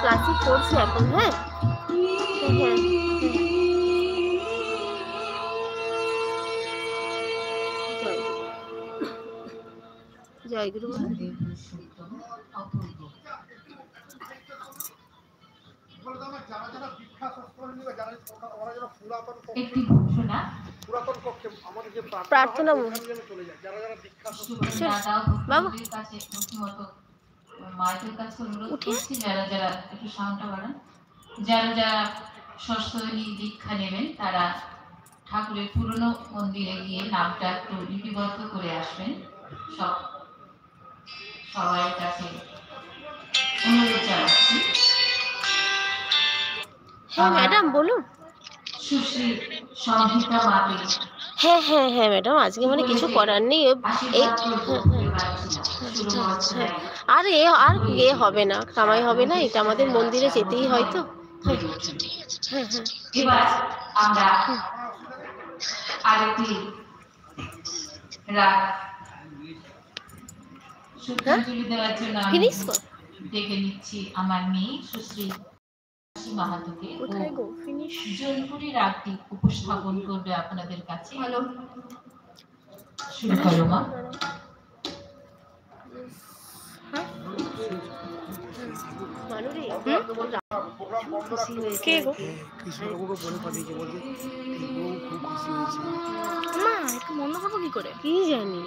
Classic করছে এখন। হ্যাঁ হ্যাঁ জয়গুরু। প্রার্থনা মায়ের কাছে অনুরোধ করছি যারা যারা একটু সাউন্ডটা বাড়ান, যারা যারা ষষ্ঠী দীক্ষা নেবেন তারা ঠাকুরের পুরনো মন্দিরে গিয়ে নামটা একটু লিপিবদ্ধ করে আসবেন। সবার কাছে অনুরোধ জানাচ্ছি। হ্যাঁ ম্যাডাম বলুন। সুশ্রী সংহিতা মাটি। হ্যাঁ হ্যাঁ হ্যাঁ ম্যাডাম, আজকে মানে কিছু করার নেই। এই আর এ হবে না, কামাই হবে না, এটা আমাদের মন্দিরে যেতেই হয় তো। হ্যাঁ হ্যাঁ হ্যাঁ এবার আমরা আরেকটি রাত শ্রদ্ধাঞ্জলি দেওয়ার জন্য ডেকে নিচ্ছি আমার মেয়ে সুশ্রী মাহাতোকে। জলপুরি রাগটি উপস্থাপন করবে আপনাদের কাছে। শুরু করো মা। মা একটু মন্দ করবো কি করে, কি জানি।